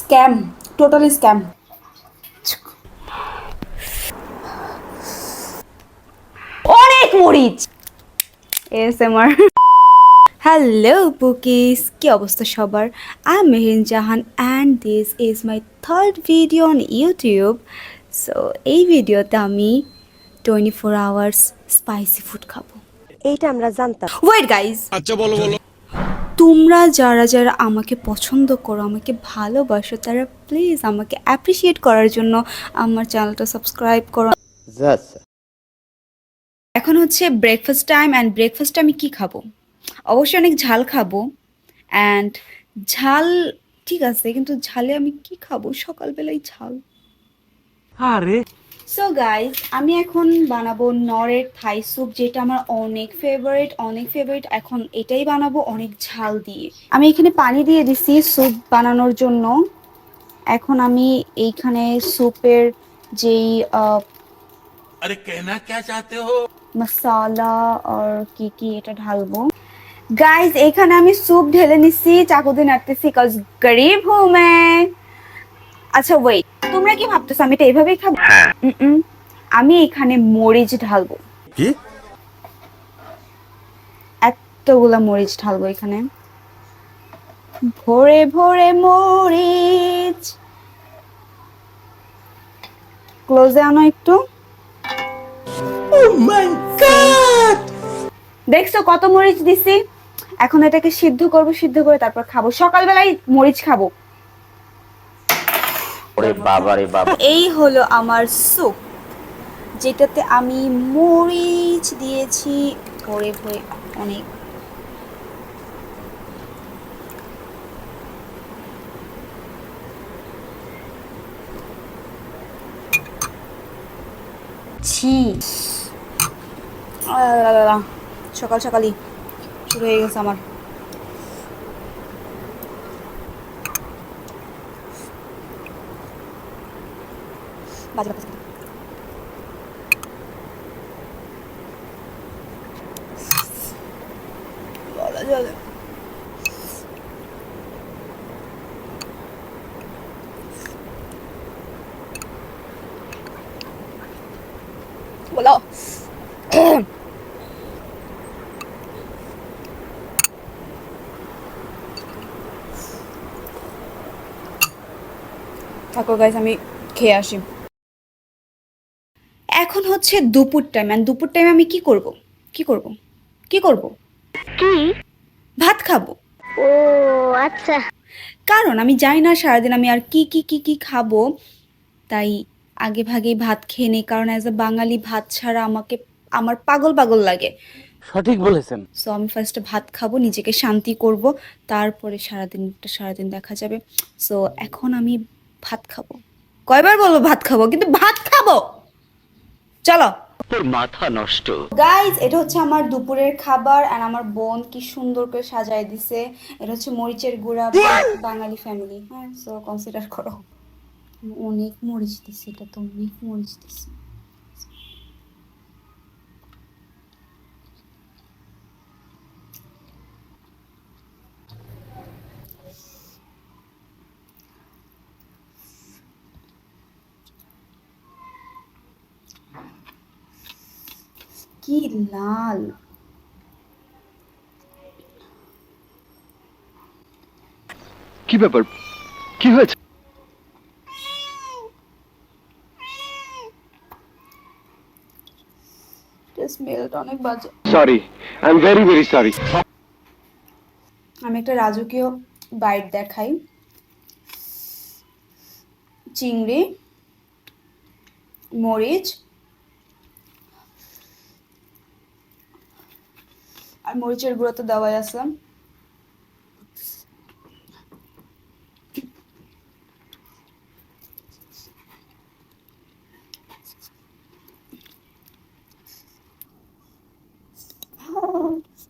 Scam, totally scam. অনেক মরিচ। SMR. Hello bookish, কি অবস্থা সবার? I am Meherin Jahan and this is my third video on YouTube. So এই ভিডিওতে আমি 24 আওয়ার্স স্পাইসি ফুড খাবো। এইটা আমরা জানতাম। ওয়েট গাইজ, আচ্ছা বলো বলো। তোমরা যারা যারা আমাকে পছন্দ করো, আমাকে ভালোবাসো, তারা প্লিজ আমাকে অ্যাপ্রিসিয়েট করার জন্য আমার চ্যানেলটা সাবস্ক্রাইব করো। এখন হচ্ছে ব্রেকফাস্ট টাইম, অ্যান্ড ব্রেকফাস্টে আমি কি খাবো? অবশ্যই অনেক ঝাল খাবো। অ্যান্ড ঝাল ঠিক আছে, কিন্তু ঝালে আমি কি খাবো? সকালবেলায় ঝাল। আরে সো গাইজ, আমি এখন বানাবো নরের থাই স্যুপ, যেটা আমার অনেক ফেভারিট, অনেক ফেভারিট। এখন এটাই বানাবো অনেক ঝাল দিয়ে। আমি এখানে পানি দিয়ে দিছি স্যুপ বানানোর জন্য। এখন আমি এইখানে স্যুপের যেই अरे कहना क्या चाहते हो? মশালা আর কি কি এটা ঢালবো। গাইজ, এখানে আমি স্যুপ ঢেলে নিচ্ছি, চাকু দিয়ে নাড়তেছি, কজ গরিব হু মে। আচ্ছা ওয়েট, তোমরা কি ভাবতেছো আমি এটা এভাবেই খাবো? উম, আমি এখানে মরিচ ঢালবো, কি? এতগুলা মরিচ ঢালবো এখানে। ভরে ভরে মরিচ। ক্লোজে আনো একটু। Oh my God! দেখছো কত মরিচ দিছি? এখন এটাকে সিদ্ধ করব, সিদ্ধ করে তারপর খাবো। সকালবেলায় মরিচ খাবো। ওরে বাবা রে বাবা। এই হলো আমার স্যুপ, যেটাতে আমি মরিচ দিয়েছি ভরে ভরে অনেক। ছি, সকাল সকালই শুরু হয়ে গেছে আমার। বাজে বাজে বলা যাবে। বলো। থাকো গাইস, আমি খেয়ে আসি। এখন হচ্ছে দুপুর টাইম, এন্ড দুপুর টাইমে আমি কি করব? কি করব? কি করব? কি? ভাত খাবো। ও আচ্ছা। কারণ আমি জানি না সারাদিন আমি আর কি কি কি কি খাবো, তাই আগে ভাগেই ভাত খেয়ে নিই। কারণ অ্যাজ এ বাঙালি ভাত ছাড়া আমার পাগল পাগল লাগে। সঠিক বলেছেন। সো আমি ফার্স্টে ভাত খাবো, নিজেকে শান্তি করব, তারপরে সারাদিন দেখা যাবে। সো এখন আমি ভাত খাবো। কয়বার বলবো ভাত খাবো, কিন্তু ভাত খাবো। চলো তোর মাথা নষ্ট। গাইজ, এটা হচ্ছে আমার দুপুরের খাবার, আর আমার বোন কি সুন্দর করে সাজায় দিছে। এটা হচ্ছে মরিচের গুঁড়া, বাঙালি ফ্যামিলি, হ্যাঁ, সো কনসিডার করো। অনেক মরিচ দিছে, এটা তো অনেক মরিচ দিছে। কি লাল! কি ব্যাপার? কি হয়েছে? স্মেলটা অনেক বাজে। Sorry, I am very very sorry. আমি একটা রাজকীয় বাইট দেখাই। চিংড়ি, মরিচ আর মরিচের গুঁড়ো তো দেওয়াই আছে।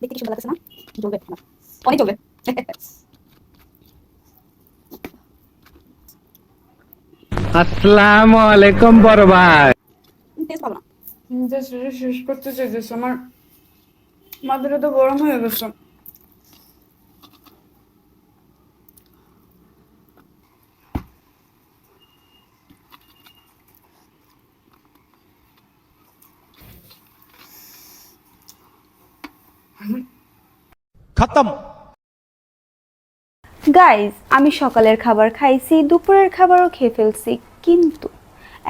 দেখতে কি সুন্দর লাগছে না? জ্বলবে না, অনেক জ্বলবে। আসসালামু আলাইকুম বড় ভাই। টেস্ট পাবো না। জাস্ট শেষ করতে চাইতেছি, আমার মাথাটা তো গরম হয়ে গেছে। खत्म। গাইজ, আমি সকালের খাবার খাইছি, দুপুরের খাবারও খেয়ে ফেলছি, কিন্তু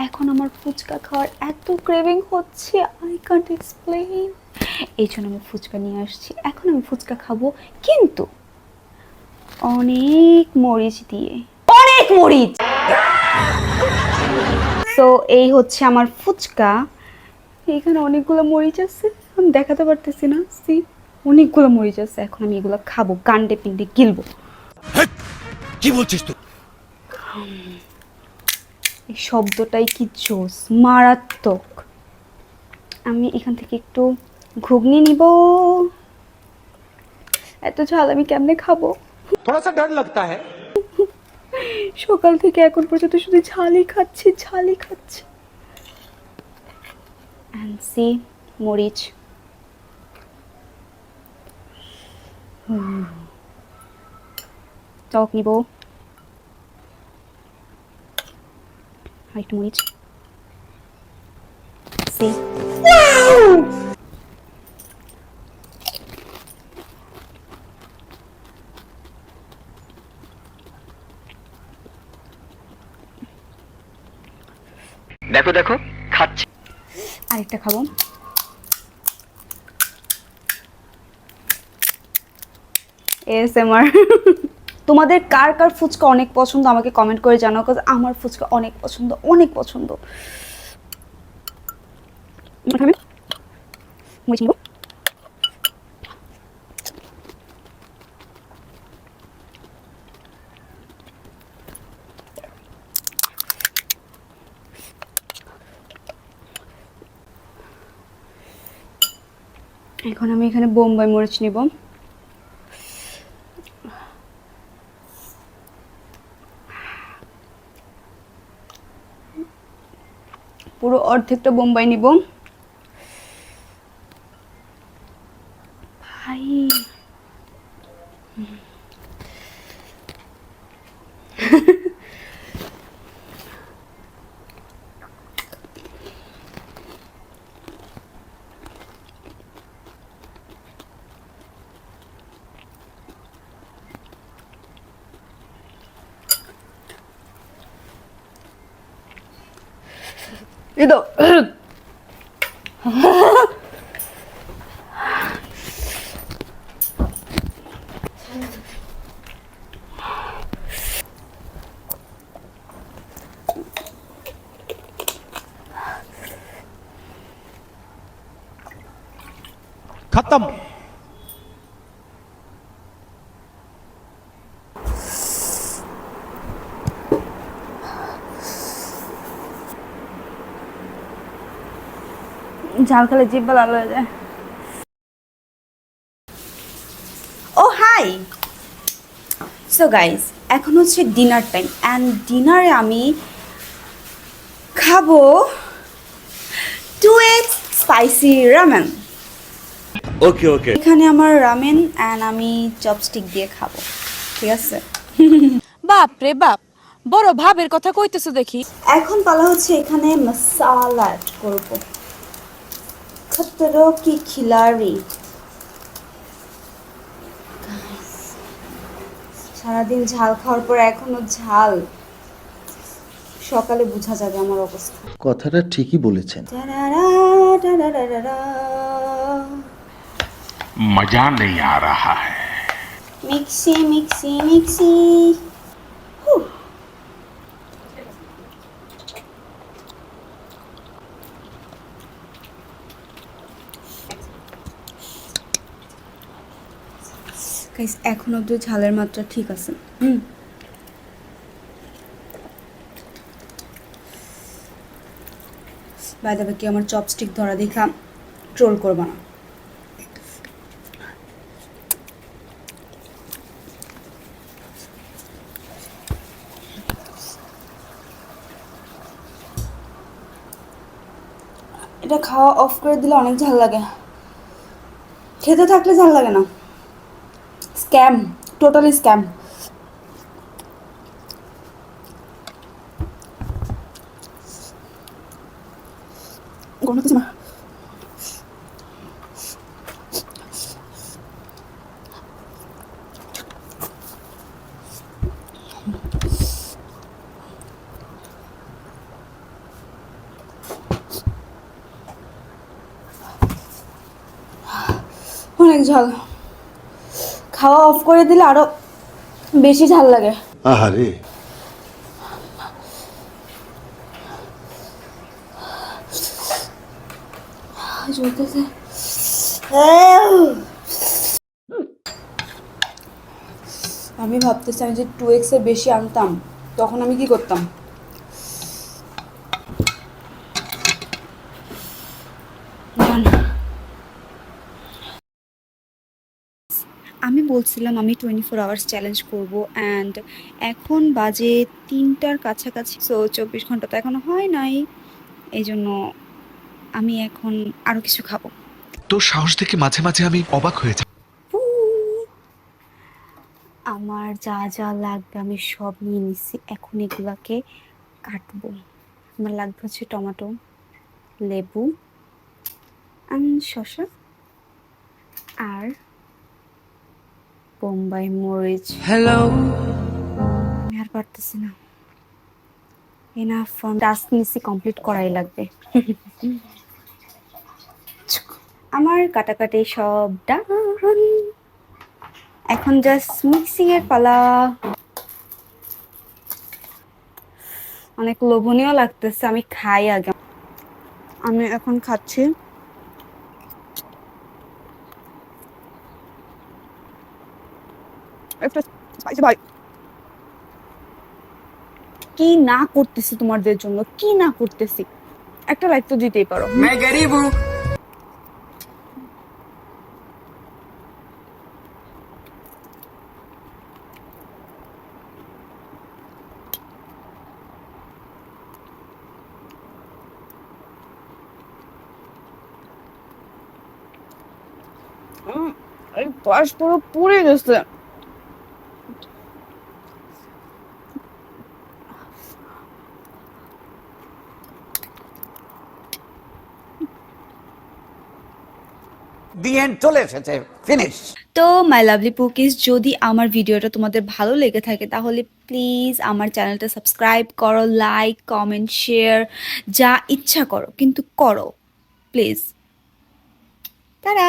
এখন আমার ফুচকা খাওয়ার এত ক্রেভিং হচ্ছে, আই কান্ট এক্সপ্লেইন। এই জন্য আমি ফুচকা নিয়ে আসছি। এখন আমি ফুচকা খাবো, কিন্তু অনেক মরিচ দিয়ে, অনেক মরিচ। তো এই হচ্ছে আমার ফুচকা। এখানে অনেকগুলো মরিচ আছে, আমি দেখাতে পারতেছি না। সি, অনেকগুলো মরিচ আছে। এখন আমি এগুলো খাবো, কান্ডে পিন্ডে গিলবো। কি বলছিস তুই? এই শব্দটাই কি জোস, মারাত্মক। আমি এখান থেকে একটু ঘুগনি নিব। এত ঝাল আমি কেমনে খাবো? थोड़ा सा डर लगता है। সকাল থেকে এখন পর্যন্ত শুধু ঝালই খাচ্ছি, ঝালই খাচ্ছি। And see, মরিচ। টক নিব, আর একটু মরিচ। See? দেখো দেখো খাচ্ছি। আরেকটা খাবো। ASMR। তোমাদের কার কার ফুচকা অনেক পছন্দ আমাকে কমেন্ট করে জানাও, কারণ আমার ফুচকা অনেক পছন্দ, অনেক পছন্দ। মরিচ নিব। এখন আমি এখানে বোম্বাই মরিচ নিব। পুরো অর্ধেকটা বোম্বাই নিব। ভাই, এই তো खत्म। ঝাল খেলে জিহ্বা লাল হয়ে যায়। ও হাই, সো গাইস, এখন হচ্ছে ডিনার টাইম, অ্যান্ড ডিনারে আমি খাবো 2x spicy ramen. Okay okay. এখানে আমার রামেন, অ্যান্ড আমি চপস্টিক দিয়ে খাবো, ঠিক আছে? বাপ রে বাপ, বড় ভাবের কথা কইতেছো দেখি। এখন পালা হচ্ছে এখানে মশালা অ্যাড করব। খতরো কি খিলাড়ি। সারাদিন ঝাল খাওয়ার পর এখনো ঝাল, সকালে বোঝা যাবে আমার অবস্থা। কথাটা ঠিকই বলেছেন। मजा नहीं आ रहा है। Mixie mixie mixie. গাইস, এখন অব্দি ঝালের মাত্রা ঠিক আছে। বাই দ্য ওয়ে, কি আমার চপস্টিক ধরা দেখা ট্রোল করবা না। এটা খাওয়া অফ করে দিলে অনেক ঝাল লাগে, খেতে থাকলে ঝাল লাগে না। Scam, totally scam. গন্ধ কিছু না। অনেক ঝাল। খাওয়া অফ করে দিলে আরো বেশি ঝাল লাগে। আহারে জ্বলতেছে। আমি ভাবতেছি আমি যে 2x এর বেশি আনতাম তখন আমি কি করতাম। আমি বলছিলাম আমি 24 আওয়ার্স চ্যালেঞ্জ করব অ্যান্ড এখন বাজে 3টার কাছাকাছি। সো 24 ঘন্টা তো এখনো হয় নাই, এই জন্য আমি এখন আরো কিছু খাবো। তোর সাহস দেখে মাঝে মাঝে আমি অবাক হয়ে যাই। আমার যা যা লাগবে আমি সব নিয়ে নিচ্ছি, এখন এগুলাকে কাটবো। আমার লাগবে হচ্ছে টমেটো, লেবু, শসা আর বোম্বাই মরিচ। হ্যালো, আমি আর পারতেছি না। এনাফ টাস্ক নিচ্ছি, কমপ্লিট করাই লাগবে। আমার কাটাকাটি সব ডান, এখন জাস্ট মিক্সিং এর পালা। অনেক লোভনীয় লাগতেছে, আমি খাই আগে। আমি এখন খাচ্ছি। একটা স্পাইসি ভাই। কি না করতেছি তোমাদের জন্য, কি না করতেছি, একটা লাইক তো দিতেই পারো। এই পাশ পুরো পুড়ে গেছে। দি এন্ড চলে এসেছে, ফিনিশ। তো মাই লাভলি পুকিস, যদি আমার ভিডিওটা তোমাদের ভালো লেগে থাকে তাহলে প্লিজ আমার চ্যানেলটা সাবস্ক্রাইব করো, লাইক কমেন্ট শেয়ার যা ইচ্ছা করো, কিন্তু করো প্লিজ। তারা